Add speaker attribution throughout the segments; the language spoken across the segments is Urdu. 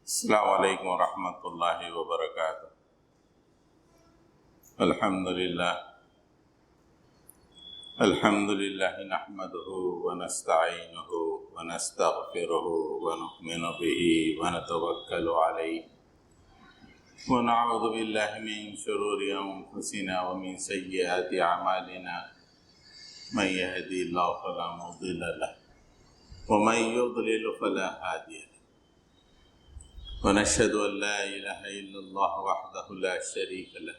Speaker 1: السلام علیکم ورحمۃ اللہ وبرکاتہ۔ الحمد للہ نحمده ونستعینه ونستغفره ونؤمن به ونتوکل علیہ ونعوذ باللہ من شرور انفسنا ومن سیئات اعمالنا من یهدی اللہ فلا مضل له ومن یضلل فلا ہادی له ونشهد أن لا إله إلا الله وحده لا شريك له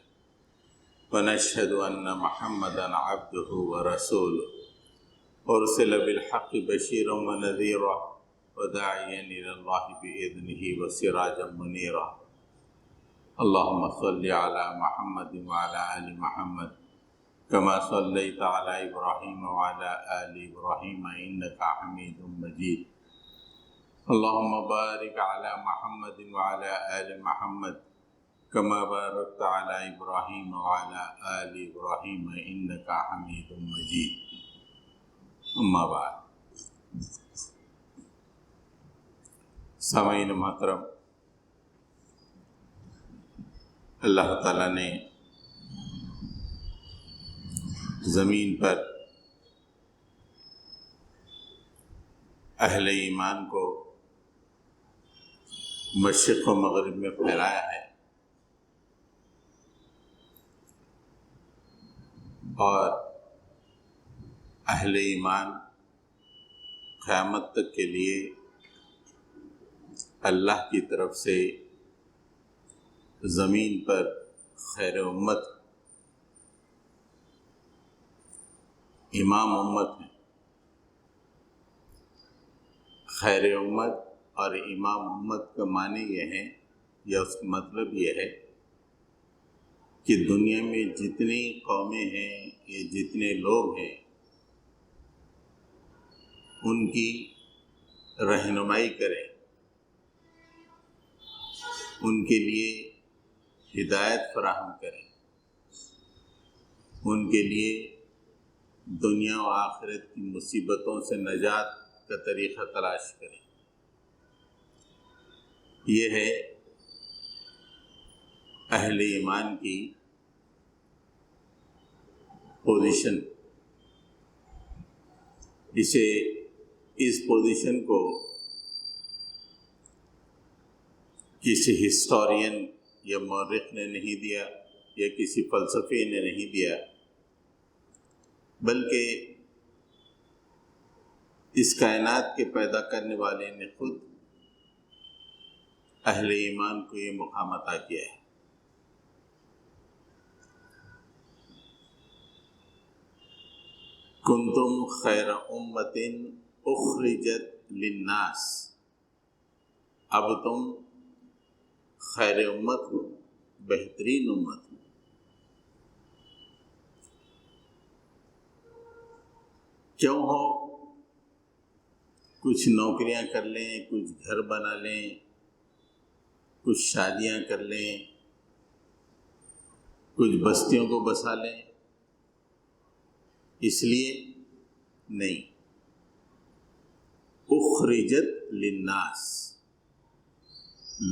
Speaker 1: ونشهد أن محمدا عبده ورسوله أرسل بالحق بشيرا ونذيرا وداعيا إلى الله بإذنه وسراجا منيرا اللهم صل على محمد وعلى آل محمد كما صليت على إبراهيم وعلى آل إبراهيم إنك حميد مجيد اللهم بارك على محمد وعلى آل محمد كما باركت على إبراهيم وعلى آل إبراهيم إنك حميد مجيد أما بعد۔ سامعین محترم، اللہ تعالیٰ نے زمین پر اہل ایمان کو مشرق و مغرب میں پھیلایا ہے، اور اہل ایمان قیامت تک کے لیے اللہ کی طرف سے زمین پر خیر امت، امام امت ہیں۔ خیر امت اور امام امت کا معنی یہ ہے، یا اس کا مطلب یہ ہے کہ دنیا میں جتنی قومیں ہیں یا جتنے لوگ ہیں ان کی رہنمائی کریں، ان کے لیے ہدایت فراہم کریں، ان کے لیے دنیا و آخرت کی مصیبتوں سے نجات کا طریقہ تلاش کریں۔ یہ ہے اہل ایمان کی پوزیشن۔ اس پوزیشن کو کسی ہسٹورین یا مورخ نے نہیں دیا، یا کسی فلسفی نے نہیں دیا، بلکہ اس کائنات کے پیدا کرنے والے نے خود اہل ایمان کو یہ مقام عطا کیا ہے۔ کنتم خیر امت اخرجت للناس، اب تم خیر امت ہو، بہترین امت ہو۔ کیوں ہو؟ کچھ نوکریاں کر لیں، کچھ گھر بنا لیں، کچھ شادیاں کر لیں، کچھ بستیوں کو بسا لیں، اس لیے نہیں۔ اخرجت للناس،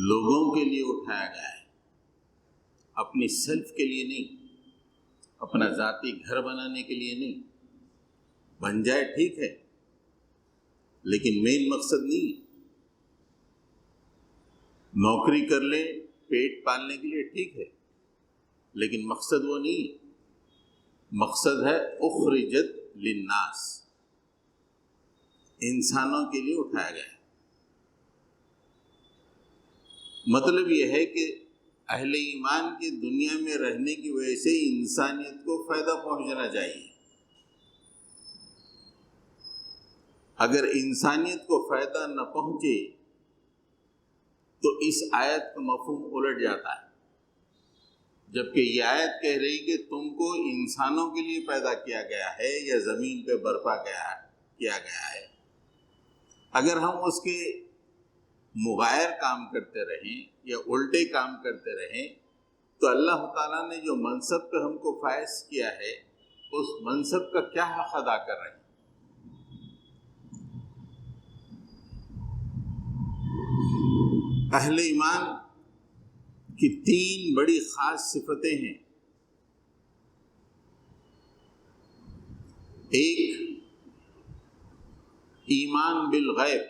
Speaker 1: لوگوں کے لیے اٹھایا گیا ہے، اپنی سیلف کے لیے نہیں، اپنا ذاتی گھر بنانے کے لیے نہیں۔ بن جائے ٹھیک ہے، لیکن مین مقصد نہیں۔ نوکری کر لیں پیٹ پالنے کے لیے ٹھیک ہے، لیکن مقصد وہ نہیں۔ مقصد ہے اخرجت للناس، انسانوں کے لیے اٹھایا گیا ہے۔ مطلب یہ ہے کہ اہل ایمان کی دنیا میں رہنے کی وجہ سے انسانیت کو فائدہ پہنچنا چاہیے۔ اگر انسانیت کو فائدہ نہ پہنچے تو اس آیت کا مفہوم الٹ جاتا ہے، جبکہ یہ آیت کہہ رہی کہ تم کو انسانوں کے لیے پیدا کیا گیا ہے یا زمین پہ برپا کیا گیا ہے۔ اگر ہم اس کے مغایر کام کرتے رہیں یا الٹے کام کرتے رہیں تو اللہ تعالیٰ نے جو منصب پہ ہم کو فائز کیا ہے اس منصب کا کیا حق ادا کر رہے ہیں؟ اہل ایمان کی تین بڑی خاص صفتیں ہیں. ایک، ایمان بالغیب،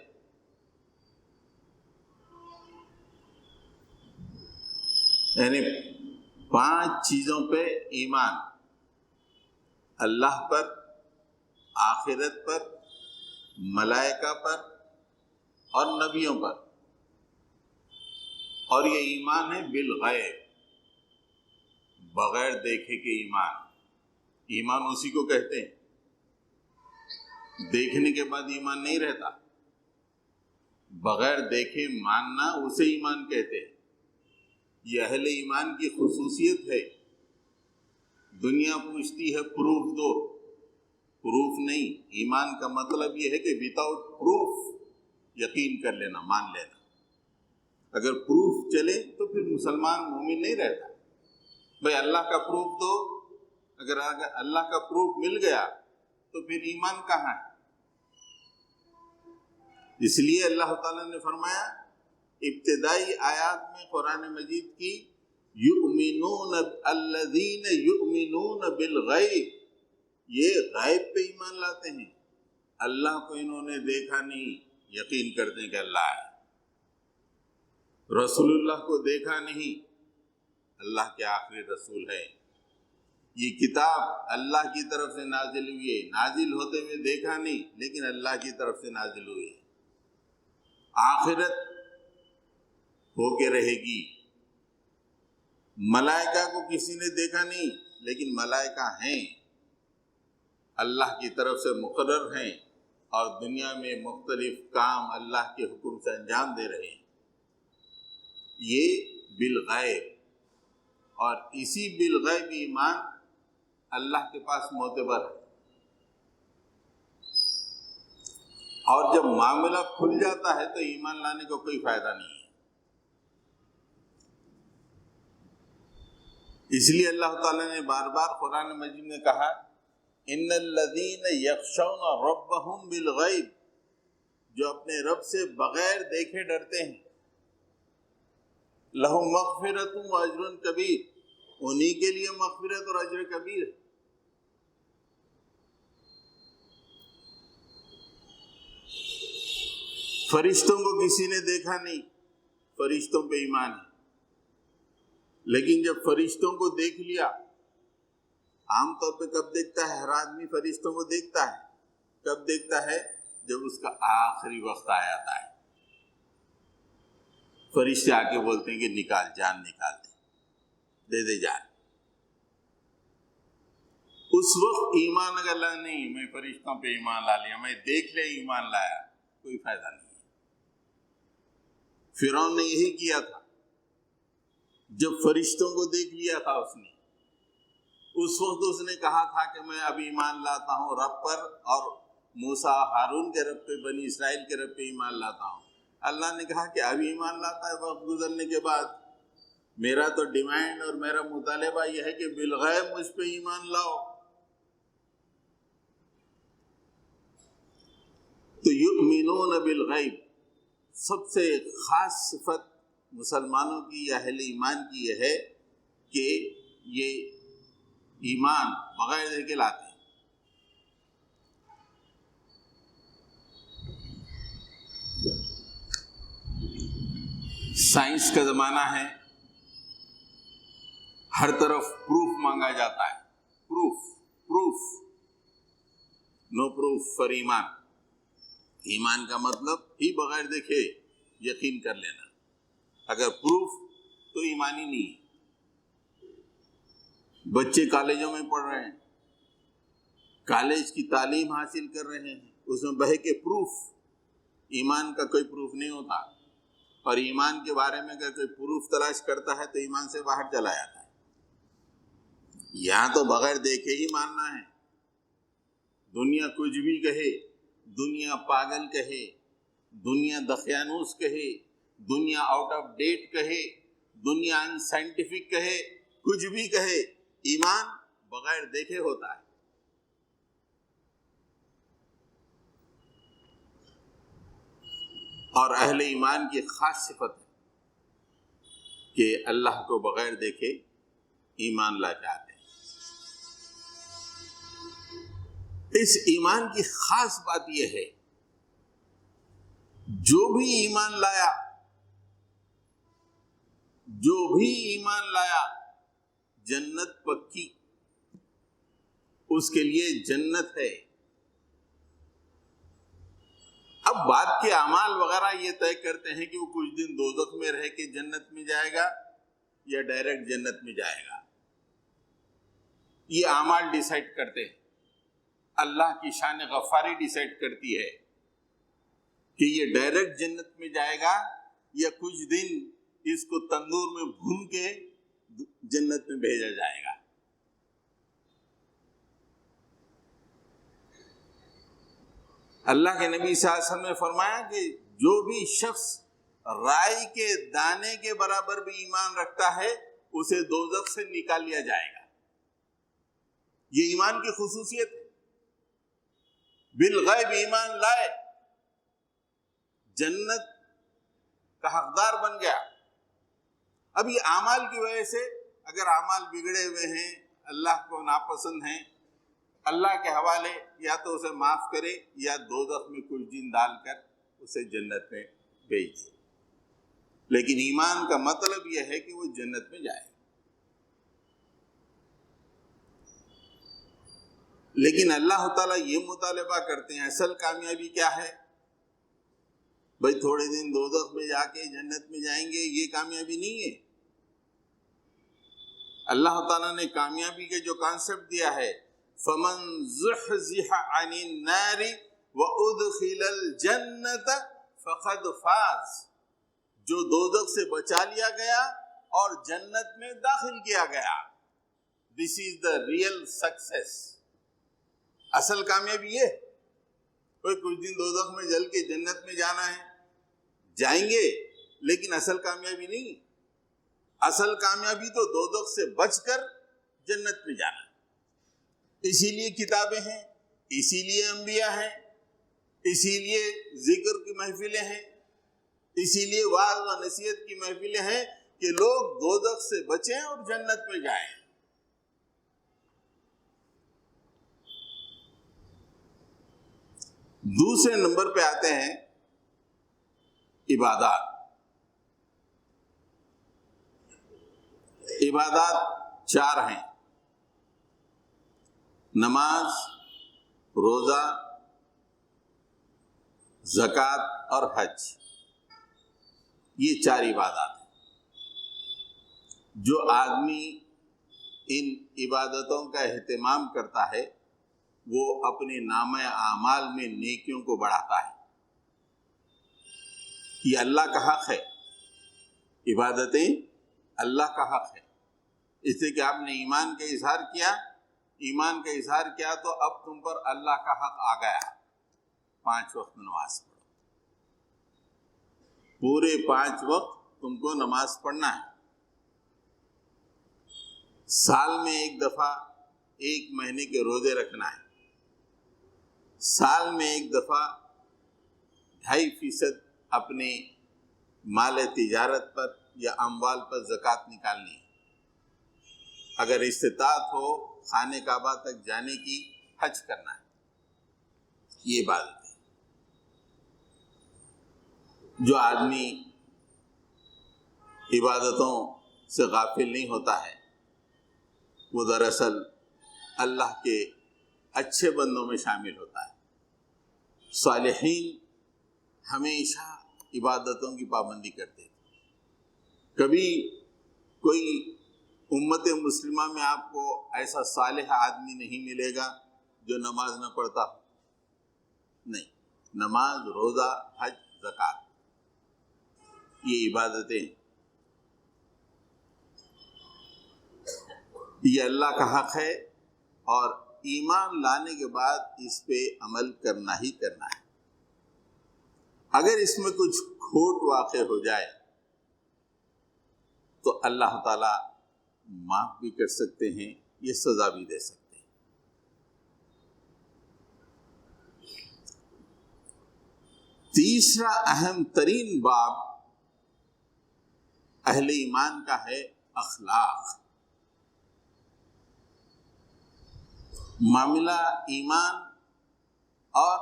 Speaker 1: یعنی 5 چیزوں پہ ایمان: اللہ پر، آخرت پر، ملائکہ پر اور نبیوں پر. اور یہ ایمان ہے بالغیب، بغیر دیکھے کے ایمان. ایمان اسی کو کہتے ہیں. دیکھنے کے بعد ایمان نہیں رہتا. بغیر دیکھے ماننا اسے ایمان کہتے ہیں. یہ اہل ایمان کی خصوصیت ہے. دنیا پوچھتی ہے پروف دو، پروف نہیں. ایمان کا مطلب یہ ہے کہ وداؤٹ پروف یقین کر لینا، مان لینا. اگر پروف چلے تو پھر مسلمان مومن نہیں رہتا. بھئی اللہ کا پروف دو. اگر اللہ کا پروف مل گیا تو پھر ایمان کہاں ہے؟ اس لیے اللہ تعالیٰ نے فرمایا ابتدائی آیات میں قرآن مجید کی، یؤمنون الذین یؤمنون بالغیب، یہ غیب پہ ایمان لاتے ہیں. اللہ کو انہوں نے دیکھا نہیں، یقین کرتے ہیں کہ اللہ ہے. رسول اللہ کو دیکھا نہیں، اللہ کے آخری رسول ہے. یہ کتاب اللہ کی طرف سے نازل ہوئی ہے، نازل ہوتے ہوئے دیکھا نہیں لیکن اللہ کی طرف سے نازل ہوئی ہے. آخرت ہو کے رہے گی. ملائکہ کو کسی نے دیکھا نہیں لیکن ملائکہ ہیں، اللہ کی طرف سے مقرر ہیں اور دنیا میں مختلف کام اللہ کے حکم سے انجام دے رہے ہیں. یہ بالغیب. اور اسی بالغیب ایمان اللہ کے پاس معتبر ہے. اور جب معاملہ کھل جاتا ہے تو ایمان لانے کو کوئی فائدہ نہیں ہے. اس لیے اللہ تعالیٰ نے بار بار قرآن مجید میں کہا ان الذین یخشون ربهم بالغیب، جو اپنے رب سے بغیر دیکھے ڈرتے ہیں، لہم مغفرۃ و اجر کبیر، انہی کے لیے مغفرت اور اجر کبیر ہے. فرشتوں کو کسی نے دیکھا نہیں، فرشتوں پہ ایمان ہے. لیکن جب فرشتوں کو دیکھ لیا، عام طور پہ کب دیکھتا ہے ہر آدمی فرشتوں کو دیکھتا ہے؟ کب دیکھتا ہے؟ جب اس کا آخری وقت آ جاتا ہے. فرشتے آ کے بولتے ہیں کہ نکال، جان نکال دے دے جان. اس وقت ایمان اگر لا نہیں، میں فرشتوں پہ ایمان لا لیا، میں دیکھ لیا ایمان لایا، کوئی فائدہ نہیں. فرعون نے یہی کیا تھا. جب فرشتوں کو دیکھ لیا تھا اس وقت اس نے کہا تھا کہ میں اب ایمان لاتا ہوں رب پر، اور موسیٰ ہارون کے رب پہ، بنی اسرائیل کے رب پہ ایمان لاتا ہوں. اللہ نے کہا کہ اب ایمان لاتا ہے وقت گزرنے کے بعد. میرا تو ڈیمانڈ اور میرا مطالبہ یہ ہے کہ بالغیب مجھ پہ ایمان لاؤ. تو یؤمنون بالغیب، سب سے خاص صفت مسلمانوں کی یا اہل ایمان کی یہ ہے کہ یہ ایمان بغیر دیکھے لاتے ہیں. سائنس کا زمانہ ہے، ہر طرف پروف مانگا جاتا ہے. پروف نو پروف فار ایمان. ایمان کا مطلب ہی بغیر دیکھے یقین کر لینا. اگر پروف تو ایمان ہی نہیں ہے. بچے کالجوں میں پڑھ رہے ہیں، کالج کی تعلیم حاصل کر رہے ہیں، اس میں بہے کے پروف. ایمان کا کوئی پروف نہیں ہوتا. اور ایمان کے بارے میں اگر کوئی پروف تلاش کرتا ہے تو ایمان سے باہر چلا جاتا ہے. یہاں تو بغیر دیکھے ہی ماننا ہے. دنیا کچھ بھی کہے، دنیا پاگل کہے، دنیا دقیانوس کہے، دنیا آؤٹ آف ڈیٹ کہے، دنیا ان سائنٹیفک کہے، کچھ بھی کہے، ایمان بغیر دیکھے ہوتا ہے. اور اہل ایمان کی خاص صفت ہے کہ اللہ کو بغیر دیکھے ایمان لا جاتے ہیں۔ اس ایمان کی خاص بات یہ ہے، جو بھی ایمان لایا جنت پکی، اس کے لیے جنت ہے۔ اب بعد کے اعمال وغیرہ یہ طے کرتے ہیں کہ وہ کچھ دن دوزخ میں رہ کے جنت میں جائے گا یا ڈائریکٹ جنت میں جائے گا، یہ اعمال ڈیسائیڈ کرتے ہیں۔ اللہ کی شان غفاری ڈیسائیڈ کرتی ہے کہ یہ ڈائریکٹ جنت میں جائے گا یا کچھ دن اس کو تندور میں بھون کے جنت میں بھیجا جائے گا۔ اللہ کے نبی صلی اللہ علیہ وسلم نے فرمایا کہ جو بھی شخص رائی کے دانے کے برابر بھی ایمان رکھتا ہے اسے دوزخ سے نکال لیا جائے گا۔ یہ ایمان کی خصوصیت ہے۔ بالغیب ایمان لائے، جنت کا حقدار بن گیا۔ اب یہ اعمال کی وجہ سے اگر اعمال بگڑے ہوئے ہیں، اللہ کو ناپسند ہیں، اللہ کے حوالے یا تو اسے معاف کرے یا دوزخ میں کچھ دن ڈال کر اسے جنت میں بھیج دے۔ لیکن ایمان کا مطلب یہ ہے کہ وہ جنت میں جائے۔ لیکن اللہ تعالیٰ یہ مطالبہ کرتے ہیں، اصل کامیابی کیا ہے؟ بھائی تھوڑے دن دوزخ میں جا کے جنت میں جائیں گے، یہ کامیابی نہیں ہے۔ اللہ تعالیٰ نے کامیابی کے جو کانسیپٹ دیا ہے، فَمَنْ زُحْزِحَ عَنِ النَّارِ وَأُدْخِلَ الْجَنَّةَ فَقَدْ فَازَ، جو دوزخ سے بچا لیا گیا اور جنت میں داخل کیا گیا، دس از دا ریئل سکسیس۔ اصل کامیابی یہ، کوئی کچھ دن دوزخ میں جل کے جنت میں جانا ہے، جائیں گے، لیکن اصل کامیابی نہیں۔ اصل کامیابی تو دوزخ سے بچ کر جنت میں جانا ہے۔ اسی لیے کتابیں ہیں، اسی لیے انبیاء ہیں، اسی لیے ذکر کی محفلیں ہیں، اسی لیے وعظ و نصیحت کی محفلیں ہیں کہ لوگ دوزخ سے بچیں اور جنت میں جائیں۔ دوسرے نمبر پہ آتے ہیں عبادات۔ عبادات 4 ہیں: نماز، روزہ، زکوٰۃ اور حج۔ یہ 4 عبادات ہیں۔ جو آدمی ان عبادتوں کا اہتمام کرتا ہے وہ اپنے نامہ اعمال میں نیکیوں کو بڑھاتا ہے۔ یہ اللہ کا حق ہے، عبادتیں اللہ کا حق ہے۔ اس لیے کہ آپ نے ایمان کا اظہار کیا تو اب تم پر اللہ کا حق آ گیا۔ 5 وقت نماز پڑھو، پورے 5 وقت تم کو نماز پڑھنا ہے۔ سال میں 1 دفعہ 1 مہینے کے روزے رکھنا ہے۔ سال میں 1 دفعہ 2.5% اپنے مال تجارت پر یا اموال پر زکوٰۃ نکالنی ہے۔ اگر استطاعت ہو خانہ کعبہ تک جانے کی، حج کرنا ہے۔ یہ عبادت ہے۔ جو آدمی عبادتوں سے غافل نہیں ہوتا ہے وہ دراصل اللہ کے اچھے بندوں میں شامل ہوتا ہے۔ صالحین ہمیشہ عبادتوں کی پابندی کرتے ہیں۔ کبھی کوئی امت مسلمہ میں آپ کو ایسا صالح آدمی نہیں ملے گا جو نماز نہ پڑھتا ہو، نہیں۔ نماز، روزہ، حج، زکوٰۃ، یہ عبادتیں، یہ اللہ کا حق ہے اور ایمان لانے کے بعد اس پہ عمل کرنا ہی کرنا ہے۔ اگر اس میں کچھ کھوٹ واقع ہو جائے تو اللہ تعالیٰ معاف بھی کر سکتے ہیں، یہ سزا بھی دے سکتے ہیں۔ تیسرا اہم ترین باب اہل ایمان کا ہے اخلاق. معاملہ ایمان اور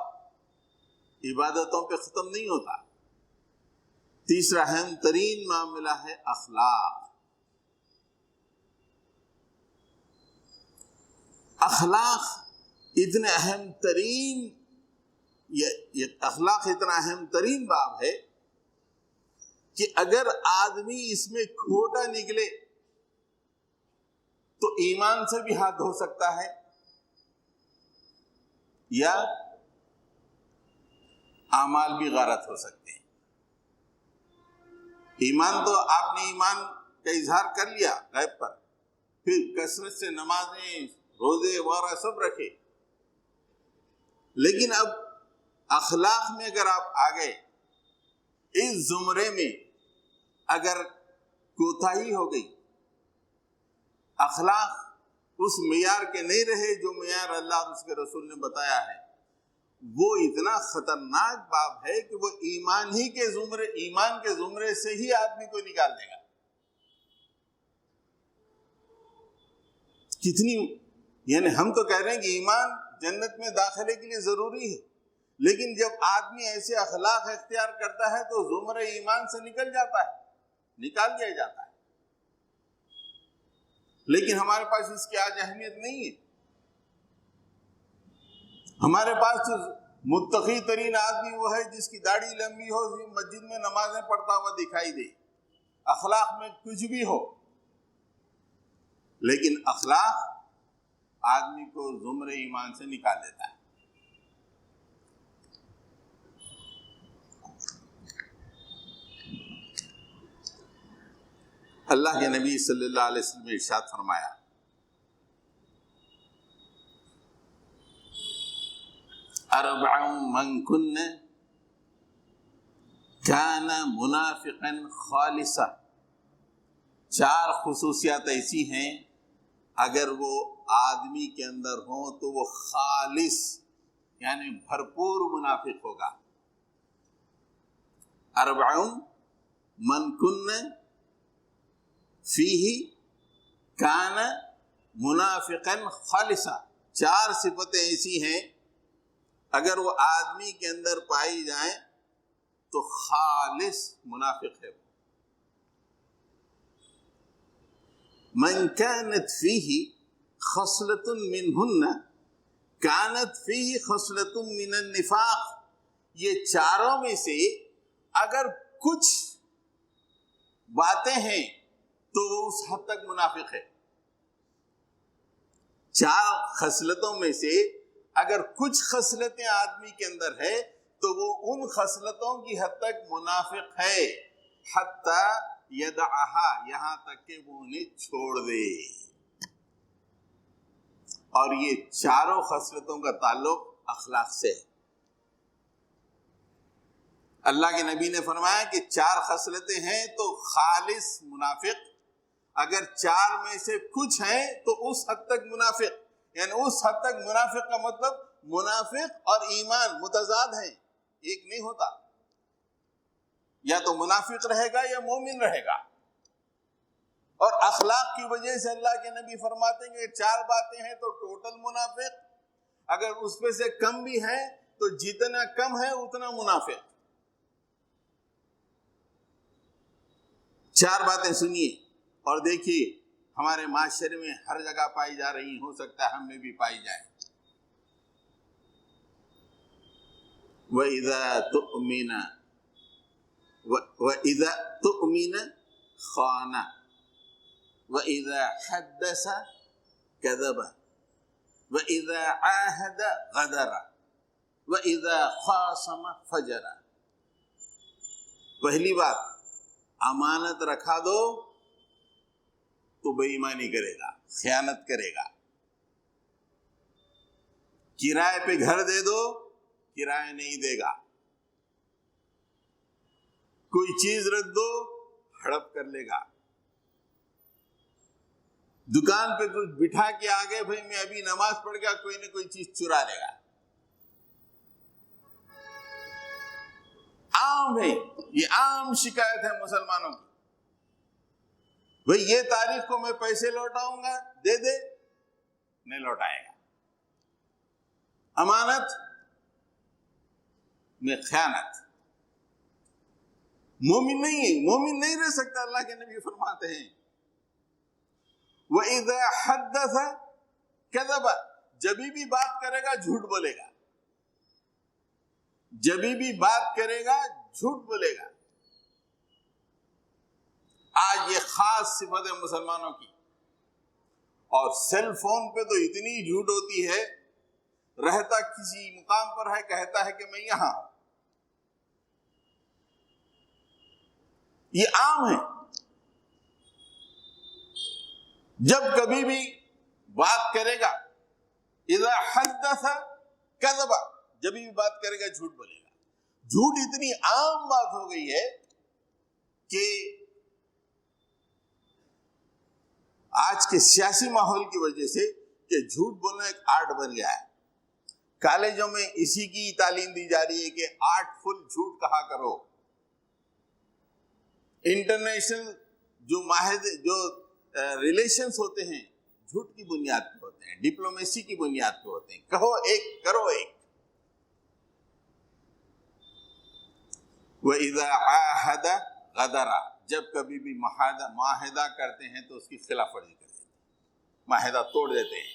Speaker 1: عبادتوں پہ ختم نہیں ہوتا. تیسرا اہم ترین معاملہ ہے اخلاق. اخلاق اتنے اہم ترین اخلاق اتنا اہم ترین باب ہے کہ اگر آدمی اس میں کھوٹا نکلے تو ایمان سے بھی ہاتھ دھو سکتا ہے یا اعمال بھی غارت ہو سکتے ہیں. ایمان تو آپ نے ایمان کا اظہار کر لیا غیب پر، پھر کثرت سے نمازیں روزے وغیرہ سب رکھے، لیکن اب اخلاق میں اگر آپ آ گئے، اس زمرے میں اگر کوتاہی ہو گئی، اخلاق اس معیار کے نہیں رہے جو معیار اللہ اور اس کے رسول نے بتایا ہے، وہ اتنا خطرناک باب ہے کہ وہ ایمان کے زمرے سے ہی آدمی کو نکال دے گا. کتنی یعنی ہم تو کہہ رہے ہیں کہ ایمان جنت میں داخلے کے لیے ضروری ہے، لیکن جب آدمی ایسے اخلاق اختیار کرتا ہے تو زمرے ایمان سے نکل جاتا ہے، نکال دیا جاتا ہے. لیکن ہمارے پاس اس کی آج اہمیت نہیں ہے. ہمارے پاس تو متقی ترین آدمی وہ ہے جس کی داڑھی لمبی ہو، مسجد میں نمازیں پڑھتا ہوا دکھائی دے، اخلاق میں کچھ بھی ہو، لیکن اخلاق آدمی کو زمرے ایمان سے نکال دیتا ہے. اللہ کے نبی صلی اللہ علیہ وسلم نے ارشاد فرمایا، اربع من کن کان منافقا خالصا. 4 خصوصیات ایسی ہیں اگر وہ آدمی کے اندر ہوں تو وہ خالص یعنی بھرپور منافق ہوگا. اربع من کن فیہ کان منافقا خالصا. 4 صفتیں ایسی ہیں اگر وہ آدمی کے اندر پائی جائیں تو خالص منافق ہے. من كانت فيه خصلة منهن كانت فيه خصلة من النفاق. یہ 4 میں سے اگر کچھ باتیں ہیں تو وہ اس حد تک منافق ہے. 4 خصلتوں میں سے اگر کچھ خصلتیں آدمی کے اندر ہے تو وہ ان خصلتوں کی حد تک منافق ہے. حتی یدعها، یہاں تک کہ وہ انہیں چھوڑ دے. اور یہ 4 خصلتوں کا تعلق اخلاق سے ہے. اللہ کے نبی نے فرمایا کہ 4 خصلتیں ہیں تو خالص منافق، اگر 4 میں سے کچھ ہیں تو اس حد تک منافق. یعنی اس حد تک منافق کا مطلب منافق اور ایمان متضاد ہیں، ایک نہیں ہوتا. یا تو منافق رہے گا یا مومن رہے گا. اور اخلاق کی وجہ سے اللہ کے نبی فرماتے ہیں کہ 4 باتیں ہیں تو ٹوٹل منافق، اگر اس میں سے کم بھی ہیں تو جتنا کم ہے اتنا منافق. 4 باتیں سنیے اور دیکھیے ہمارے معاشرے میں ہر جگہ پائی جا رہی، ہو سکتا ہے ہم میں بھی پائی جائیں. وَإِذَا تُؤْمِنَ خَانَ وَإِذَا حَدَّثَ كَذَبَ وَإِذَا عَاهَدَ غَدَرَ وَإِذَا خَاصَمَ فَجَرَ. پہلی بات، امانت رکھا دو تو بے ایمانی کرے گا، خیانت کرے گا. کرائے پہ گھر دے دو، کرایہ نہیں دے گا. کوئی چیز رکھ دو، ہڑپ کر لے گا. دکان پہ کچھ بٹھا کے آگے بھائی میں ابھی نماز پڑھ گیا، کوئی نہ کوئی چیز چرا لے گا. عام ہے، یہ عام شکایت ہے مسلمانوں کی. بھئی یہ تاریخ کو میں پیسے لوٹاؤں گا، دے دے، نہیں لوٹائے گا۔ امانت میں خیانت، مومن نہیں ہے، مومن نہیں رہ سکتا۔ اللہ کے نبی فرماتے ہیں وَإِذَا حَدَّثَ كَذَبَ، جبھی بھی بات کرے گا جھوٹ بولے گا، جبھی بھی بات کرے گا جھوٹ بولے گا۔ آج یہ خاص صفت ہے مسلمانوں کی، اور سیل فون پہ تو اتنی جھوٹ ہوتی ہے، رہتا کسی مقام پر ہے، کہتا ہے کہ میں یہاں ہوں، یہ عام ہے۔ جب کبھی بھی بات کرے گا، اذا حدث کذب، جب بھی بات کرے گا جھوٹ بولے گا۔ جھوٹ اتنی عام بات ہو گئی ہے کہ آج کے سیاسی ماحول کی وجہ سے کہ جھوٹ بولنا ایک آرٹ بن گیا ہے۔ کالجوں میں اسی کی تعلیم دی جا رہی ہے کہ آرٹفل جھوٹ کہا کرو۔ انٹرنیشنل جو ریلیشنز ہوتے ہیں جھوٹ کی بنیاد پہ ہوتے ہیں، ڈپلومیسی کی بنیاد پہ ہوتے ہیں، کہو ایک کرو ایک۔ وَإِذَا عَاهَدَ غَدَرَ، جب کبھی بھی معاہدہ کرتے ہیں تو اس کی خلاف ورزی کر دیتے ہیں، معاہدہ توڑ دیتے ہیں،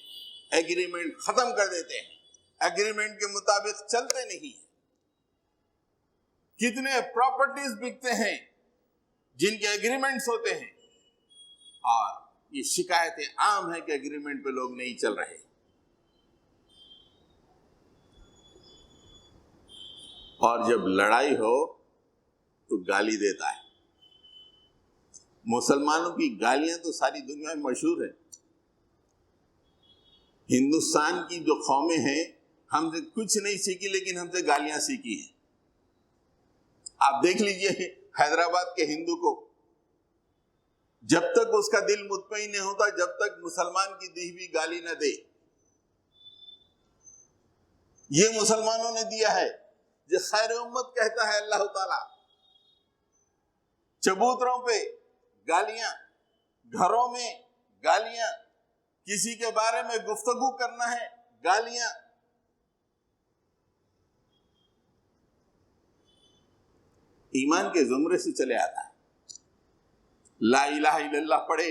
Speaker 1: ایگریمنٹ ختم کر دیتے ہیں، ایگریمنٹ کے مطابق چلتے نہیں ہیں۔ کتنے پراپرٹیز بکتے ہیں جن کے ایگریمنٹس ہوتے ہیں، اور یہ شکایتیں عام ہے کہ ایگریمنٹ پہ لوگ نہیں چل رہے۔ اور جب لڑائی ہو تو گالی دیتا ہے۔ مسلمانوں کی گالیاں تو ساری دنیا میں مشہور ہیں۔ ہندوستان کی جو قومیں ہیں ہم سے کچھ نہیں سیکھی، لیکن ہم سے گالیاں سیکھی ہیں۔ آپ دیکھ لیجئے حیدرآباد کے ہندو کو، جب تک اس کا دل مطمئن نہیں ہوتا جب تک مسلمان کی دی ہوئی گالی نہ دے۔ یہ مسلمانوں نے دیا ہے، جو خیر امت کہتا ہے اللہ تعالیٰ۔ چبوتروں پہ گالیاں، گھروں میں گالیاں، کسی کے بارے میں گفتگو کرنا ہے گالیاں۔ ایمان کے زمرے سے چلے آتا ہے۔ لا الہ الا اللہ پڑھے،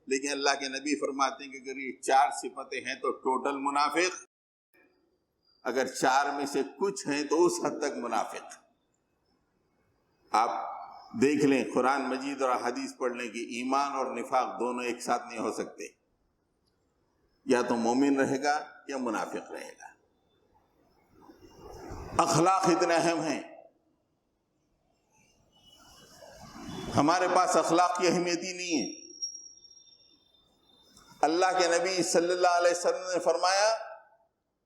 Speaker 1: لیکن اللہ کے نبی فرماتے ہیں کہ اگر یہ 4 صفتیں ہیں تو ٹوٹل منافق، اگر 4 میں سے کچھ ہیں تو اس حد تک منافق۔ آپ دیکھ لیں قرآن مجید اور حدیث پڑھ لیں کہ ایمان اور نفاق دونوں ایک ساتھ نہیں ہو سکتے، یا تو مومن رہے گا یا منافق رہے گا۔ اخلاق اتنے اہم ہیں، ہمارے پاس اخلاق کی اہمیت ہی نہیں ہے۔ اللہ کے نبی صلی اللہ علیہ وسلم نے فرمایا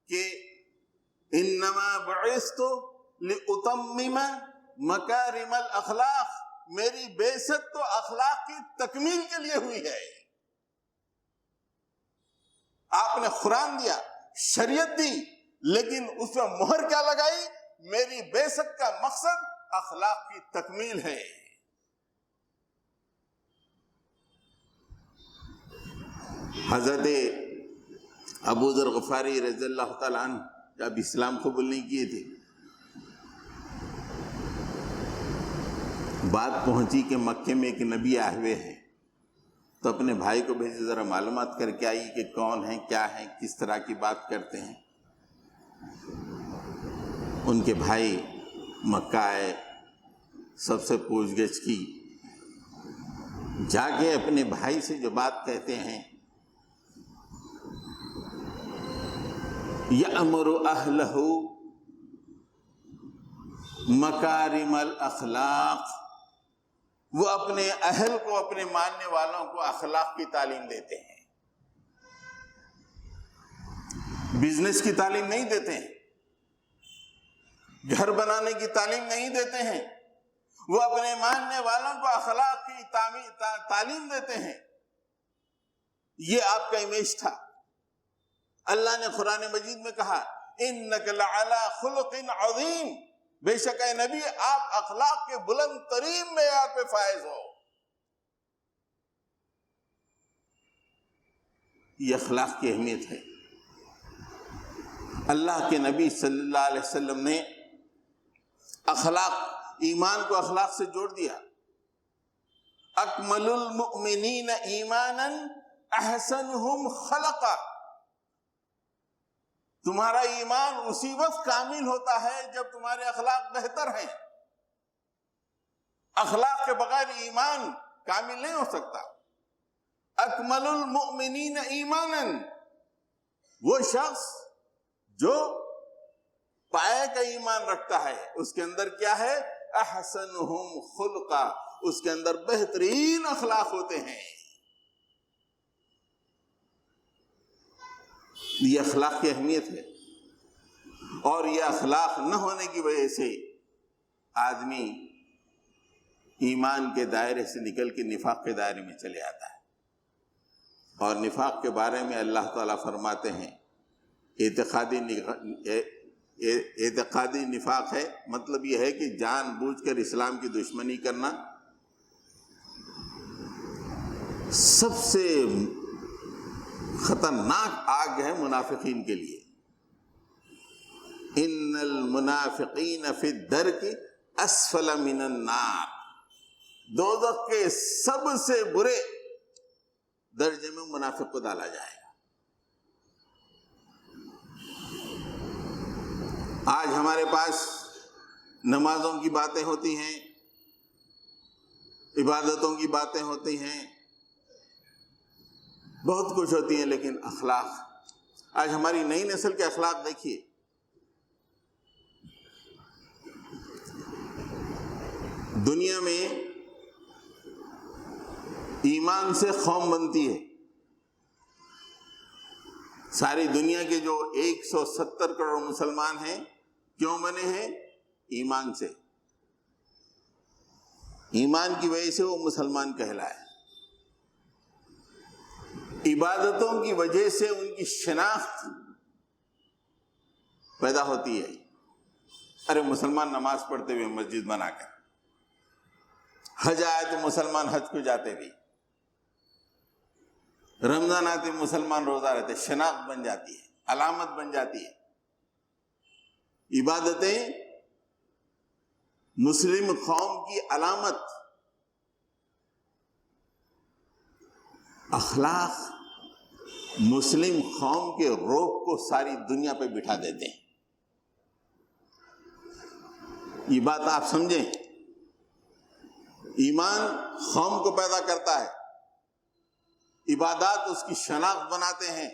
Speaker 1: کہ انما بعثت لاتمم مکارم الاخلاق، میری بعثت تو اخلاق کی تکمیل کے لیے ہوئی ہے۔ آپ نے قرآن دیا، شریعت دی، لیکن اس میں مہر کیا لگائی؟ میری بعثت کا مقصد اخلاق کی تکمیل ہے۔ حضرت ابو ذر غفاری رضی اللہ تعالیٰ عنہ جب اسلام قبول نہیں کیے تھے، بات پہنچی کہ مکے میں ایک نبی آئے ہوئے ہیں، تو اپنے بھائی کو بھیجے ذرا معلومات کر کے آئی کہ کون ہیں، کیا ہیں، کس طرح کی بات کرتے ہیں۔ ان کے بھائی مکہ آئے، سب سے پوچھ گچھ کی، جا کے اپنے بھائی سے جو بات کہتے ہیں، یأمر اہلہ مکارم الاخلاق، وہ اپنے اہل کو، اپنے ماننے والوں کو اخلاق کی تعلیم دیتے ہیں، بزنس کی تعلیم نہیں دیتے ہیں، گھر بنانے کی تعلیم نہیں دیتے ہیں، وہ اپنے ماننے والوں کو اخلاق کی تعلیم دیتے ہیں۔ یہ آپ کا امیج تھا۔ اللہ نے قرآن مجید میں کہا انک لعلی خلق عظیم، بے شک اے نبی آپ اخلاق کے بلند ترین معیار پہ فائز ہو۔ یہ اخلاق کی اہمیت ہے۔ اللہ کے نبی صلی اللہ علیہ وسلم نے ایمان کو اخلاق سے جوڑ دیا۔ اکمل المؤمنین ایمانا احسنہم خلقا، تمہارا ایمان اسی وقت کامل ہوتا ہے جب تمہارے اخلاق بہتر ہیں۔ اخلاق کے بغیر ایمان کامل نہیں ہو سکتا۔ اکمل المؤمنین ایمانا، وہ شخص جو پائے کا ایمان رکھتا ہے اس کے اندر کیا ہے؟ احسنہم خلقا، اس کے اندر بہترین اخلاق ہوتے ہیں۔ یہ اخلاق کی اہمیت ہے، اور یہ اخلاق نہ ہونے کی وجہ سے آدمی ایمان کے دائرے سے نکل کے نفاق کے دائرے میں چلے آتا ہے۔ اور نفاق کے بارے میں اللہ تعالیٰ فرماتے ہیں اعتقادی نفاق ہے، مطلب یہ ہے کہ جان بوجھ کر اسلام کی دشمنی کرنا۔ سب سے خطرناک آگ ہے منافقین کے لیے۔ ان المنافقین فی الدرک اسفل من النار، دوزخ کے سب سے برے درجے میں منافق کو ڈالا جائے گا۔ آج ہمارے پاس نمازوں کی باتیں ہوتی ہیں، عبادتوں کی باتیں ہوتی ہیں، بہت کچھ ہوتی ہیں، لیکن اخلاق، آج ہماری نئی نسل کے اخلاق دیکھیے۔ دنیا میں ایمان سے قوم بنتی ہے۔ ساری دنیا کے جو 170 کروڑ مسلمان ہیں، کیوں بنے ہیں؟ ایمان سے۔ ایمان کی وجہ سے وہ مسلمان کہلائے۔ عبادتوں کی وجہ سے ان کی شناخت پیدا ہوتی ہے۔ ارے مسلمان نماز پڑھتے ہوئے مسجد بنا کر، حج آئے تو مسلمان حج کو جاتے بھی، رمضان آتے مسلمان روزہ رہتے، شناخت بن جاتی ہے، علامت بن جاتی ہے۔ عبادتیں مسلم قوم کی علامت، اخلاق مسلم قوم کے روب کو ساری دنیا پہ بٹھا دیتے ہیں۔ یہ بات آپ سمجھیں، ایمان قوم کو پیدا کرتا ہے، عبادات اس کی شناخت بناتے ہیں،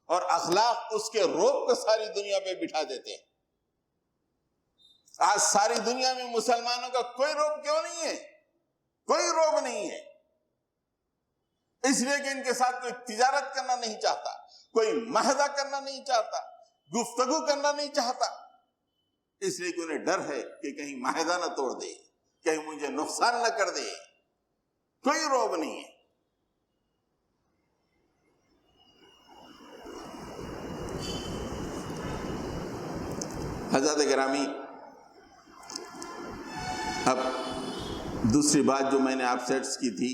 Speaker 1: اور اخلاق اس کے روب کو ساری دنیا پہ بٹھا دیتے ہیں۔ آج ساری دنیا میں مسلمانوں کا کوئی روب کیوں نہیں ہے؟ کوئی روب نہیں ہے، اس لیے کہ ان کے ساتھ کوئی تجارت کرنا نہیں چاہتا، کوئی معاہدہ کرنا نہیں چاہتا، گفتگو کرنا نہیں چاہتا، اس لیے کہ انہیں ڈر ہے کہ کہیں معاہدہ نہ توڑ دے، کہیں مجھے نقصان نہ کر دے۔ کوئی روب نہیں ہے۔ حضرات گرامی، اب دوسری بات جو میں نے آپ سے عرض کی تھی،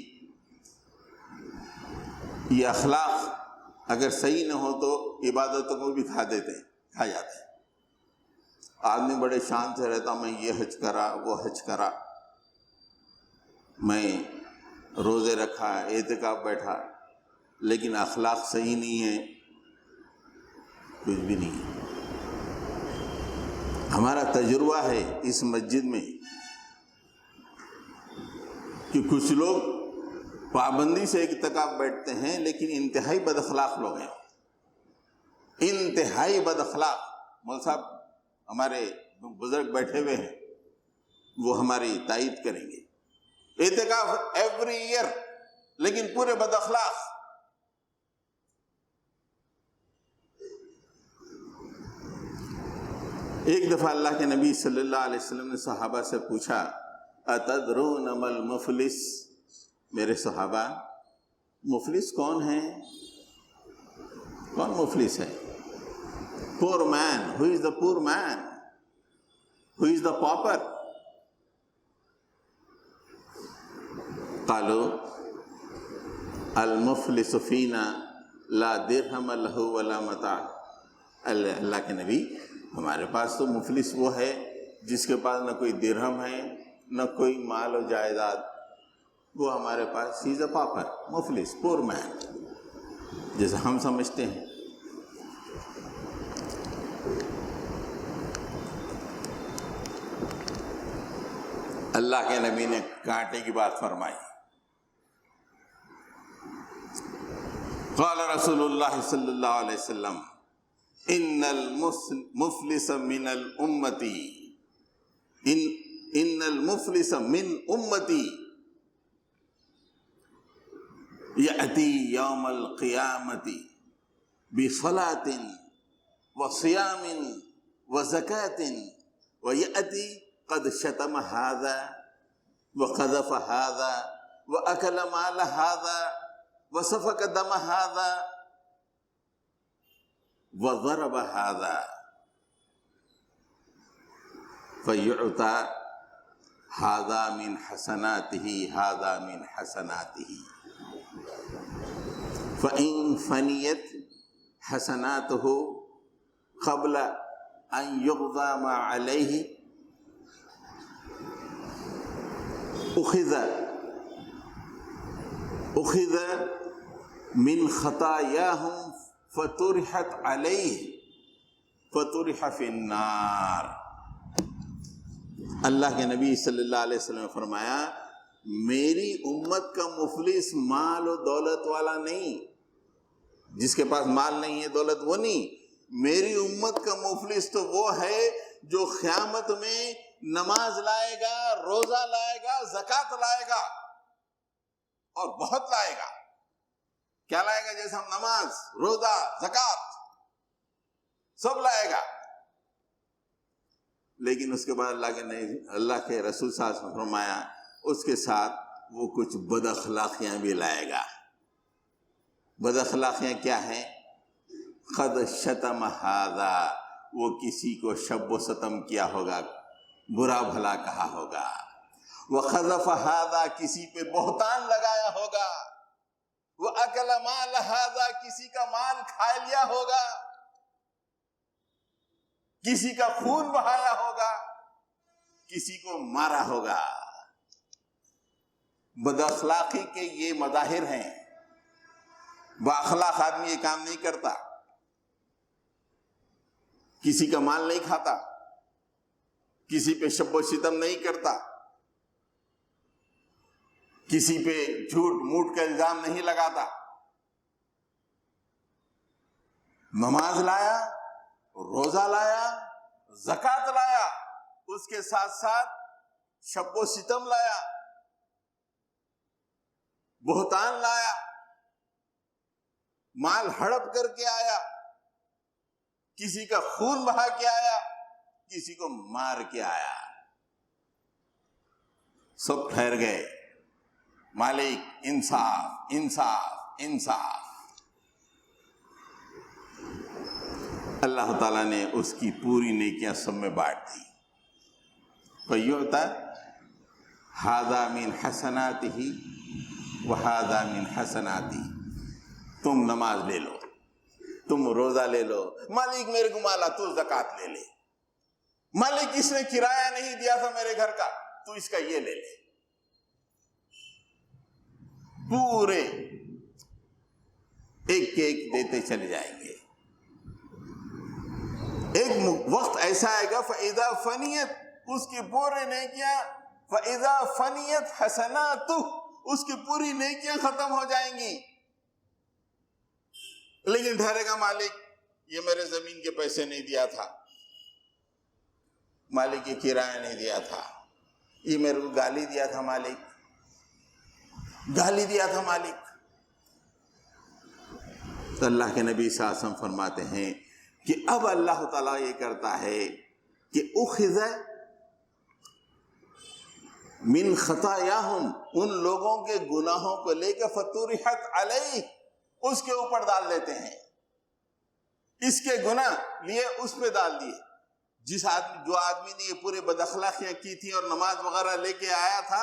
Speaker 1: یہ اخلاق اگر صحیح نہ ہو تو عبادتوں کو بھی کھا جاتے ہیں۔ آدمی بڑے شان سے رہتا، میں یہ حج کرا، وہ حج کرا، میں روزے رکھا، اعتکاف بیٹھا، لیکن اخلاق صحیح نہیں ہے، کچھ بھی نہیں ہے۔ ہمارا تجربہ ہے اس مسجد میں کہ کچھ لوگ پابندی سے اعتکاف بیٹھتے ہیں، لیکن انتہائی بد اخلاق لوگ ہیں، انتہائی بد اخلاق۔ مول صاحب ہمارے بزرگ بیٹھے ہوئے ہیں، وہ ہماری تائید کریں گے۔ اعتکاف ایوری ایئر، لیکن پورے بد اخلاق۔ ایک دفعہ اللہ کے نبی صلی اللہ علیہ وسلم نے صحابہ سے پوچھا، اتدرون ما المفلس؟ میرے صحابہ، مفلس کون ہے؟ کون مفلس ہے؟ poor man. Who is the poor man? Who is the pauper? قالوا المفلس فينا لا درہم لہ ولا متاع. اللہ کے نبی ہمارے پاس تو مفلس وہ ہے جس کے پاس نہ کوئی درہم ہے نہ کوئی مال و جائیداد. وہ ہمارے پاس ہی از اے پاپر, مفلس, پور مین, جیسے ہم سمجھتے ہیں. اللہ کے نبی نے کانٹے کی بات فرمائی. قال رسول اللہ صلی اللہ علیہ وسلم ان المفلس من الامتی ان المفلس من امتی یأتی یوم القیامت بصلاۃ وصیام وزکاۃ ویأتی قد شتم هذا وقذف هذا وأكل مال هذا وسفك دم هذا وضرب هذا فيعطى هذا من حسناته هذا من حسناته فإن فنيت حسناته قبل أن يقضى ما عليه اخذ من خطاياهم فطرحت عليه فطرح في النار. اللہ کے نبی صلی اللہ علیہ وسلم نے فرمایا میری امت کا مفلس مال و دولت والا نہیں, جس کے پاس مال نہیں ہے دولت وہ نہیں. میری امت کا مفلس تو وہ ہے جو قیامت میں نماز لائے گا, روزہ لائے گا, زکوٰۃ لائے گا, اور بہت لائے گا. کیا لائے گا؟ جیسے ہم نماز, روزہ, زکوٰۃ سب لائے گا. لیکن اس کے بعد اللہ کے رسول صلی اللہ علیہ وسلم نے فرمایا اس کے ساتھ وہ کچھ بد اخلاقیاں بھی لائے گا. بد اخلاقیاں کیا ہیں؟ قد شتم ہذا, وہ کسی کو شب و ستم کیا ہوگا, برا بھلا کہا ہوگا. وقذف ہذا, کسی پہ بہتان لگایا ہوگا. واکل مال ہذا, کسی کا مال کھا لیا ہوگا, کسی کا خون بہایا ہوگا, کسی کو مارا ہوگا. بد اخلاقی کے یہ مظاہر ہیں. بااخلاق آدمی یہ کام نہیں کرتا, کسی کا مال نہیں کھاتا, کسی پہ شب و ستم نہیں کرتا, کسی پہ جھوٹ موٹ کا الزام نہیں لگاتا. نماز لایا, روزہ لایا, زکوٰۃ لایا, اس کے ساتھ ساتھ شب و ستم لایا, بہتان لایا, مال ہڑپ کر کے آیا, کسی کا خون بہا کے آیا, کسی کو مار کے آیا. سب ٹھہر گئے. مالک انصاف انصاف انصاف. اللہ تعالیٰ نے اس کی پوری نیکیاں سب میں بانٹ دی. فیعطی ھذا من حسناتہ وھذا من حسناتی. تم نماز لے لو, تم روزہ لے لو, مالک میرے کو مالا, تو زکوٰۃ لے لے. مالک اس نے کرایہ نہیں دیا تھا میرے گھر کا, تو اس کا یہ لے لے. پورے ایک ایک دیتے چلے جائیں گے. ایک وقت ایسا آئے گا فَإِذَا فَنِيَتْ, اس کی پورے نیکیاں, فَإِذَا فَنِيَتْ حَسَنَاتُهُ, اس کی پوری نیکیاں ختم ہو جائیں گی. لیکن ٹھہرے گا مالک یہ میرے زمین کے پیسے نہیں دیا تھا, مالک یہ کرایہ نہیں دیا تھا, یہ میرے کو گالی دیا تھا مالک, گالی دیا تھا مالک. تو اللہ کے نبی صلی اللہ علیہ وسلم فرماتے ہیں کہ اب اللہ تعالیٰ یہ کرتا ہے کہ اخذ من خطایاہم, ان لوگوں کے گناہوں کو لے کے فطرحت علیہ, اس کے اوپر ڈال دیتے ہیں. اس کے گناہ لیے اس پہ ڈال دیے. جو آدمی نے یہ پورے بد اخلاقیاں کی تھی اور نماز وغیرہ لے کے آیا تھا,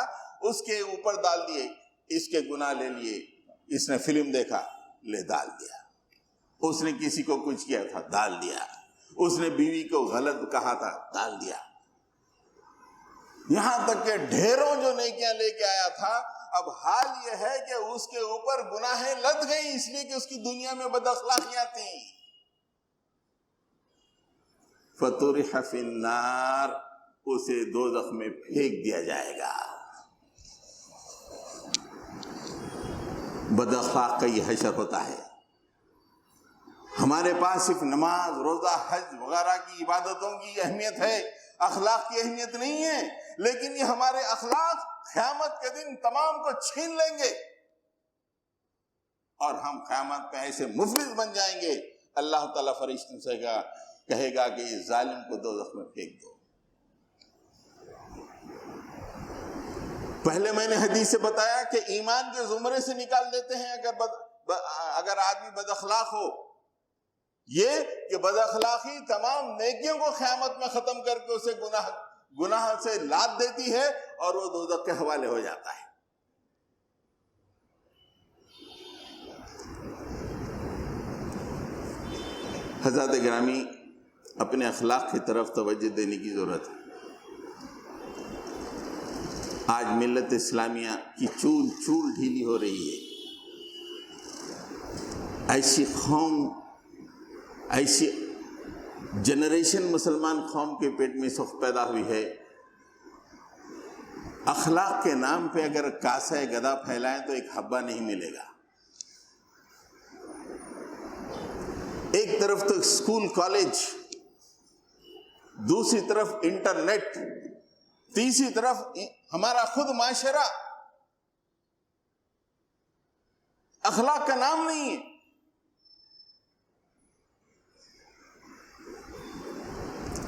Speaker 1: اس کے اوپر ڈال دیے. اس کے گناہ لے لیے, اس نے فلم دیکھا, لے ڈال دیا. اس نے کسی کو کچھ کیا تھا ڈال دیا، اس نے بیوی کو غلط کہا تھا ڈال دیا، یہاں تک کہ ڈھیروں جو نیکیاں لے کے آیا تھا، اب حال یہ ہے کہ اس کے اوپر گناہیں لد گئی اس لیے کہ اس کی دنیا میں بد اخلاقیاں تھیں۔ فطرح فی النار، اسے دوزخ میں پھینک دیا جائے گا۔ بد اخلاق کا یہ حشر ہوتا ہے۔ ہمارے پاس صرف نماز، روزہ، حج وغیرہ کی عبادتوں کی اہمیت ہے، اخلاق کی اہمیت نہیں ہے، لیکن یہ ہمارے اخلاق قیامت کے دن تمام کو چھین لیں گے اور ہم قیامت پہ ایسے مفلس بن جائیں گے، اللہ تعالیٰ فرشتوں سے کہے گا کہ اس ظالم کو دوزخ میں پھینک دو۔ پہلے میں نے حدیث سے بتایا کہ ایمان کے زمرے سے نکال دیتے ہیں اگر آدمی بد اخلاق ہو، یہ کہ بد اخلاقی تمام نیکیوں کو قیامت میں ختم کر کے اسے گناہ سے لاد دیتی ہے اور وہ دوزخ کے حوالے ہو جاتا ہے۔ حضرات گرامی، اپنے اخلاق کی طرف توجہ دینے کی ضرورت ہے۔ آج ملت اسلامیہ کی چول چول ڈھیلی ہو رہی ہے۔ ایسی قوم، ایسی جنریشن مسلمان قوم کے پیٹ میں سخت پیدا ہوئی ہے، اخلاق کے نام پہ اگر کاسہ گدا پھیلائیں تو ایک حبہ نہیں ملے گا۔ ایک طرف تو اسکول کالج، دوسری طرف انٹرنیٹ، تیسری طرف ہمارا خود معاشرہ، اخلاق کا نام نہیں ہے۔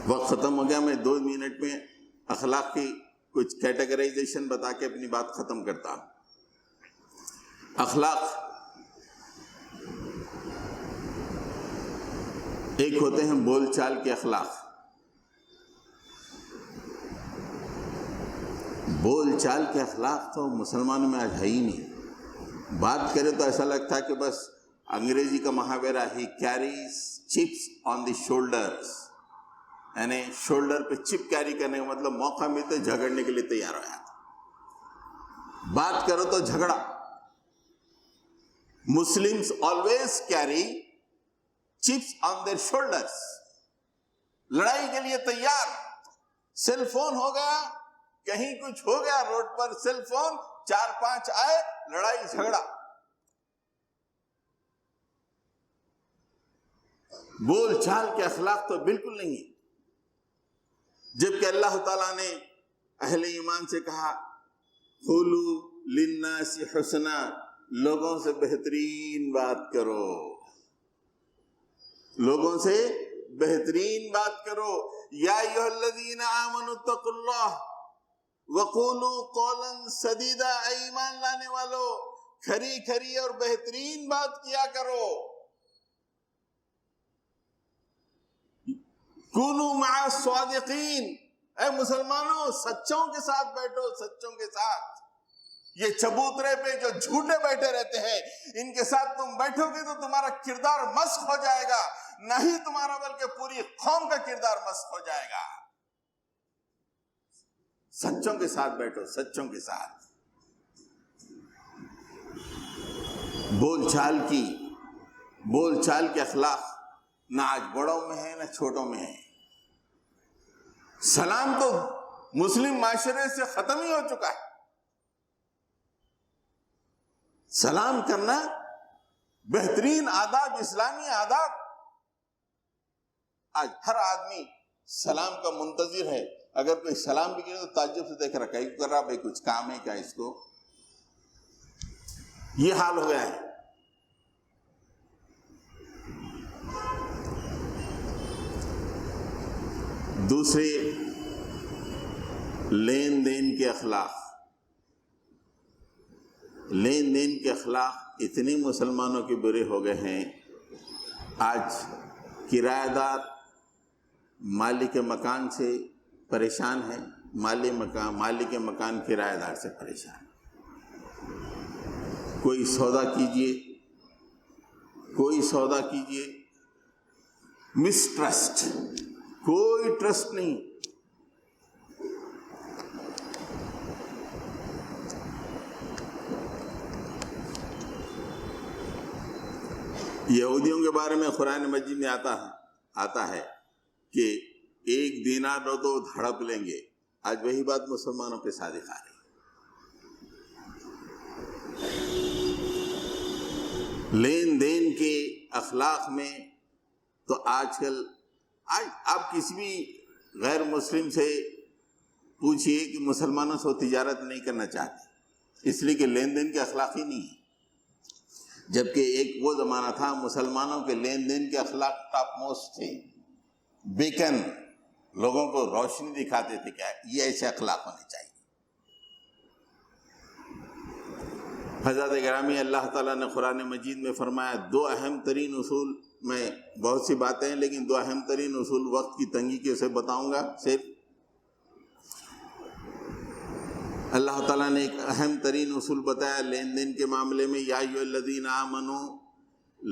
Speaker 1: وقت ختم ہو گیا، میں 2 منٹ میں اخلاق کی کچھ کیٹیگرائزیشن بتا کے اپنی بات ختم کرتا ہوں۔ اخلاق ایک ہوتے ہیں بول چال کے اخلاق۔ بول چال کے اخلاق تو مسلمانوں میں آج ہے ہی نہیں۔ بات کرے تو ایسا لگتا ہے کہ بس انگریزی کا محاورہ ہی کیریز چپس آن دی شولڈرز، یعنی شولڈر پہ چپ کیری کرنے کا مطلب موقع ملتے جھگڑنے کے لیے تیار ہو جاتا۔ بات کرو تو جھگڑا۔ Muslims always carry chips on their shoulders, لڑائی کے لیے تیار۔ سیل فون ہو گیا، کہیں کچھ ہو گیا روڈ پر، سیل فون 4-5 آئے، لڑائی جھگڑا۔ بول چال کے اخلاق تو بالکل نہیں ہے، جبکہ اللہ تعالیٰ نے اہل ایمان سے کہا قولوا للناس حسنا، لوگوں سے بہترین بات کرو، لوگوں سے بہترین بات کرو۔ یا ایھا الذین آمنوا اتقوا اللہ وقولوا قولا سدیدا، اے ایمان لانے والو کھری کھری اور بہترین بات کیا کرو۔ کونوا مع الصادقین، اے مسلمانوں سچوں کے ساتھ بیٹھو، سچوں کے ساتھ۔ یہ چبوترے پہ جو جھوٹے بیٹھے رہتے ہیں، ان کے ساتھ تم بیٹھو گے تو تمہارا کردار مسخ ہو جائے گا، نہ ہی تمہارا بلکہ پوری قوم کا کردار مسخ ہو جائے گا۔ سچوں کے ساتھ بیٹھو، سچوں کے ساتھ۔ بول چال کے اخلاق نہ آج بڑوں میں ہے نہ چھوٹوں میں ہے۔ سلام تو مسلم معاشرے سے ختم ہی ہو چکا ہے۔ سلام کرنا بہترین آداب، اسلامی آداب، آج ہر آدمی سلام کا منتظر ہے۔ اگر کوئی سلام بھی کرے تو تعجب سے دیکھ رہا، کہیں کر رہا بھائی کچھ کام ہے کیا اس کو؟ یہ حال ہو گیا ہے۔ دوسرے لین دین کے اخلاق۔ لین دین کے اخلاق اتنے مسلمانوں کے برے ہو گئے ہیں، آج کرایہ دار مالک مکان سے پریشان ہے، مالک مکان کرایہ دار سے پریشان ہے۔ کوئی سودا کیجئے کوئی سودا کیجئے مسٹرسٹ، کوئی ٹرسٹ نہیں. یہودیوں کے بارے میں قرآن مجید میں آتا ہے کہ 1 دینار دو تو ہڑپ لیں گے. آج وہی بات مسلمانوں پہ صادق آ رہی ہے. لین دین کے اخلاق میں تو آج آپ کسی بھی غیر مسلم سے پوچھئے کہ مسلمانوں سے وہ تجارت نہیں کرنا چاہتے، اس لیے کہ لین دین کے اخلاق ہی نہیں ہے. جبکہ ایک وہ زمانہ تھا مسلمانوں کے لین دین کے اخلاق ٹاپ موسٹ تھے. بیکن لوگوں کو روشنی دکھاتے تھے کہ یہ ایسے اخلاق ہونے چاہیے. حضرت گرامی، اللہ تعالیٰ نے قرآن مجید میں فرمایا 2 اہم ترین اصول، میں بہت سی باتیں ہیں لیکن 2 اہم ترین اصول وقت کی تنگی کے سے بتاؤں گا. صرف اللہ تعالیٰ نے ایک اہم ترین اصول بتایا لین دین کے معاملے میں، یا ایھا الذین آمنوا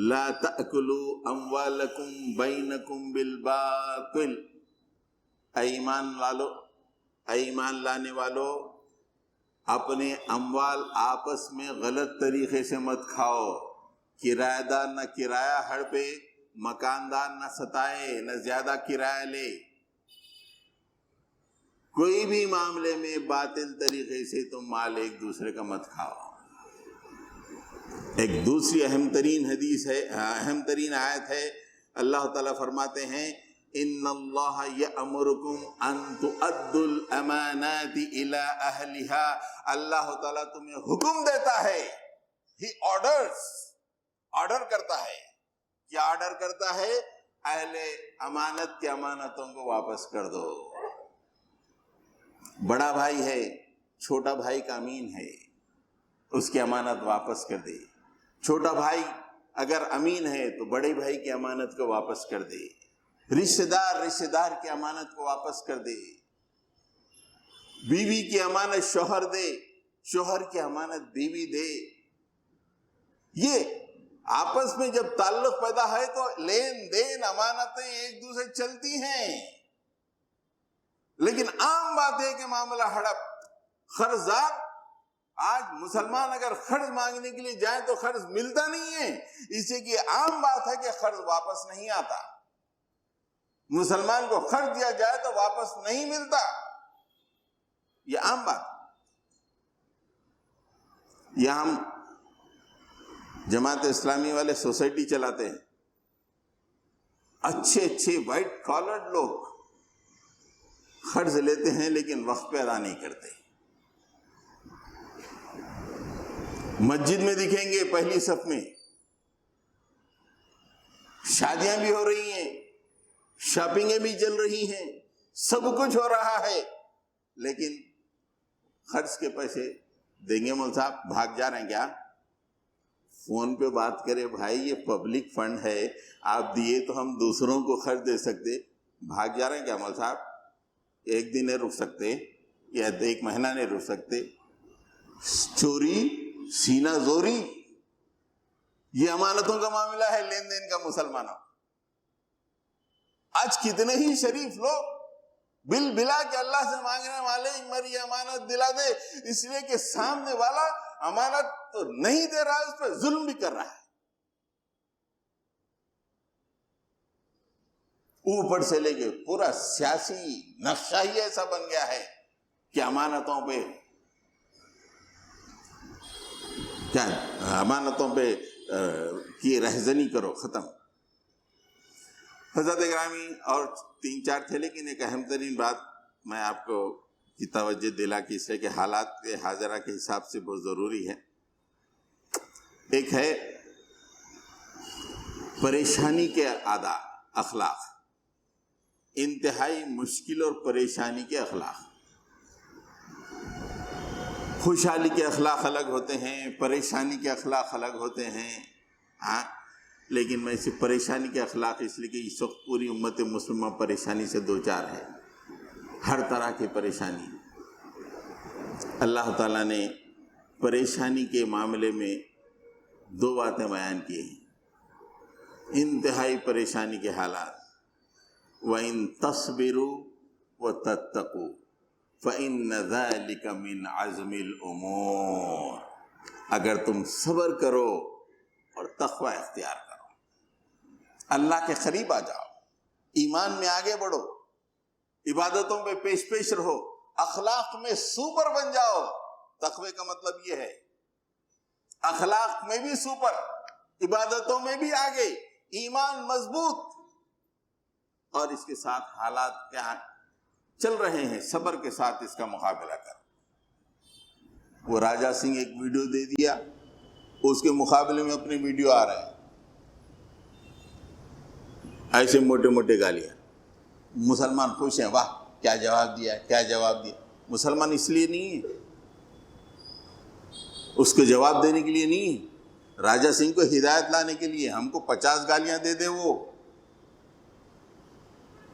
Speaker 1: لا تأکلوا اموالکم بینکم بالباطل. ایمان لانے والو، اپنے اموال آپس میں غلط طریقے سے مت کھاؤ. کرایہ دار نہ کرایہ ہڑپے، مکاندار نہ ستائے، نہ زیادہ کرایہ لے. کوئی بھی معاملے میں باطل طریقے سے تم مال ایک دوسرے کا مت کھاؤ. ایک دوسری اہم ترین حدیث ہے، اہم ترین آیت ہے. اللہ تعالیٰ فرماتے ہیں ان اللہ یأمرکم ان تؤدوا الامانات الی اہلها. اللہ تعالیٰ تمہیں حکم دیتا ہے، ہی آرڈر کرتا ہے. کیا آرڈر کرتا ہے؟ اہل امانت کی امانتوں کو واپس کر دو. بڑا بھائی ہے، چھوٹا بھائی کا امین ہے، اس کی امانت واپس کر دے. چھوٹا بھائی اگر امین ہے تو بڑے بھائی کی امانت کو واپس کر دے. رشتہ دار کی امانت کو واپس کر دے. بیوی کی امانت شوہر دے، شوہر کی امانت بیوی دے. یہ آپس میں جب تعلق پیدا ہے تو لین دین امانتیں ایک دوسرے چلتی ہیں. لیکن عام بات ہے کہ معاملہ ہڑپ. قرضدار، آج مسلمان اگر قرض مانگنے کے لیے جائیں تو قرض ملتا نہیں ہے، اس لیے کہ عام بات ہے کہ قرض واپس نہیں آتا. مسلمان کو قرض دیا جائے تو واپس نہیں ملتا، یہ عام بات. یہاں ہم جماعت اسلامی والے سوسائٹی چلاتے ہیں، اچھے وائٹ کالرڈ لوگ قرض لیتے ہیں لیکن وقت پہ ادا نہیں کرتے. مسجد میں دکھیں گے پہلی صف میں، شادیاں بھی ہو رہی ہیں، شاپنگیں بھی چل رہی ہیں، سب کچھ ہو رہا ہے، لیکن قرض کے پیسے دیں گے مول صاحب، بھاگ جا رہے ہیں کیا؟ فون پہ بات کرے بھائی یہ پبلک فنڈ ہے، آپ دیے تو ہم دوسروں کو قرض دے سکتے. بھاگ جا رہے ہیں کیا مول صاحب؟ 1 دن نہیں رک سکتے یا 1 مہینہ نہیں رک سکتے؟ چوری، سینہ زوری، یہ امانتوں کا معاملہ ہے لین دین کا مسلمانوں. آج کتنے ہی شریف لوگ بل بلا کے اللہ سے مانگنے والے میری امانت دلا دے، اس لیے کہ سامنے والا امانت تو نہیں دے رہا ہے، اس پہ ظلم بھی کر رہا ہے. اوپر سے لے کے پورا سیاسی نقشہ ہی ایسا بن گیا ہے کہ امانتوں پہ کی رہزنی کرو، ختم. حضرت گرامی اور 3-4 تھے، لیکن ایک اہم ترین بات میں آپ کو کی توجہ دلا کہ اس لیے کہ حالات کے حاضرہ کے حساب سے بہت ضروری ہے. ایک ہے پریشانی کے اخلاق، انتہائی مشکل اور پریشانی کے اخلاق. خوشحالی کے اخلاق الگ ہوتے ہیں، پریشانی کے اخلاق الگ ہوتے ہیں. لیکن میں صرف پریشانی کے اخلاق اس لیے کہ اس وقت پوری امت مسلمہ پریشانی سے دوچار ہے، ہر طرح کی پریشانی. اللہ تعالیٰ نے پریشانی کے معاملے میں 2 باتیں بیان کی ہیں. انتہائی پریشانی کے حالات. وَإِن تَصْبِرُوا وَتَتَّقُوا فَإِنَّ ذَلِكَ مِنْ عَزْمِ الْأُمُورِ. اگر تم صبر کرو اور تقوی اختیار کرو، اللہ کے قریب آ جاؤ، ایمان میں آگے بڑھو، عبادتوں پہ پیش رہو، اخلاق میں سپر بن جاؤ. تقوی کا مطلب یہ ہے اخلاق میں بھی سپر، عبادتوں میں بھی آگے، ایمان مضبوط، اور اس کے ساتھ حالات کیا چل رہے ہیں صبر کے ساتھ اس کا مقابلہ کر. وہ راجہ سنگھ ایک ویڈیو دے دیا، اس کے مقابلے میں اپنے ویڈیو آ رہے ہیں ایسے موٹے موٹے گالیاں. مسلمان خوش ہیں، واہ کیا جواب دیا، کیا جواب دیا. مسلمان اس لیے نہیں ہے، اس کو جواب دینے کے لیے نہیں ہے، راجہ سنگھ کو ہدایت لانے کے لیے. ہم کو 50 گالیاں دے دے وہ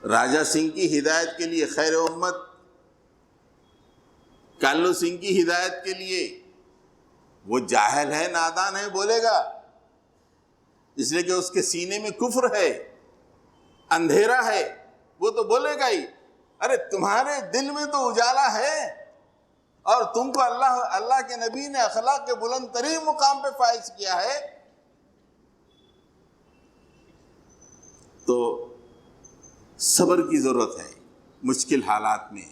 Speaker 1: راجہ سنگھ کی ہدایت کے لیے، خیر امت کالو سنگھ کی ہدایت کے لیے. وہ جاہل ہے، نادان ہے، بولے گا اس لیے کہ اس کے سینے میں کفر ہے، اندھیرا ہے، وہ تو بولے گا ہی. ارے تمہارے دل میں تو اجالا ہے، اور تم کو اللہ کے نبی نے اخلاق کے بلند ترین مقام پہ فائز کیا ہے. تو صبر کی ضرورت ہے مشکل حالات میں.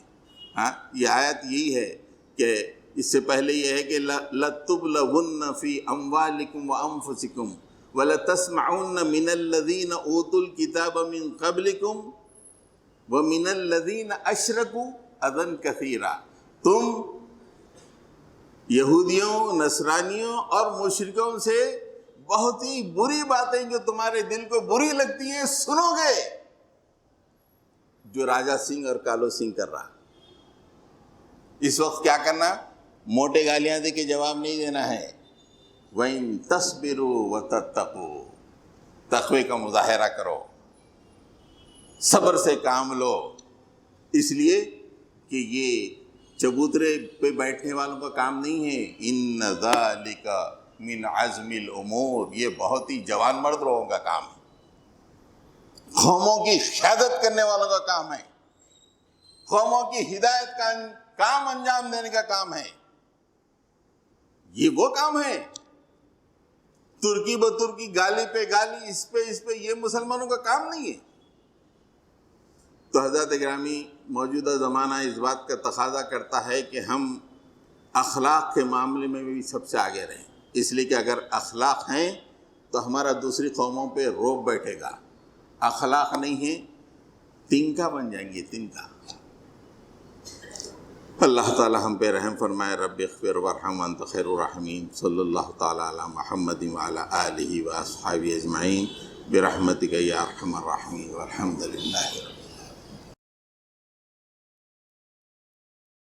Speaker 1: یہ آیت یہی ہے کہ اس سے پہلے یہ ہے کہ لَتُبْلَوُنَّ فِي أَمْوَالِكُمْ وَأَنفُسِكُمْ وَلَتَسْمَعُنَّ مِنَ الَّذِينَ أُوتُوا الْكِتَابَ مِنْ قَبْلِكُمْ وَمِنَ الَّذِينَ أَشْرَكُوا أَذًى كَثِيرًا. تم یہودیوں، نصرانیوں اور مشرکوں سے بہت ہی بری باتیں جو تمہارے دل کو بری لگتی ہیں سنو گے، جو راجہ سنگھ اور کالو سنگھ کر رہا. اس وقت کیا کرنا؟ موٹے گالیاں دے کے جواب نہیں دینا ہے. وَإِن تَصْبِرُوا وَتَتَّقُوا، تقوی کا مظاہرہ کرو، صبر سے کام لو. اس لیے کہ یہ چبوترے پہ بیٹھنے والوں کا کام نہیں ہے. إِنَّ ذَلِكَ مِنْ عَزْمِ الْأُمُورِ، یہ بہت ہی جوان مرد لوگوں کا کام ہے، قوموں کی قیادت کرنے والوں کا کام ہے، قوموں کی ہدایت کا کام انجام دینے کا کام ہے. یہ وہ کام ہے. ترکی بترکی، گالی پہ گالی، اس پہ یہ مسلمانوں کا کام نہیں ہے. تو حضرات گرامی، موجودہ زمانہ اس بات کا تقاضا کرتا ہے کہ ہم اخلاق کے معاملے میں بھی سب سے آگے رہیں. اس لیے کہ اگر اخلاق ہیں تو ہمارا دوسری قوموں پہ روب بیٹھے گا. اخلاق نہیں ہے، تنکا بن جائیں گے، تنکا. اللہ تعالی ہم پہ رحم فرمائے. رب اغفر وارحم وانت خیر الراحمین. صلی اللہ تعالی علی محمد وعلی آلہ واصحابہ اجمعین برحمتک یا ارحم الراحمین والحمد للہ.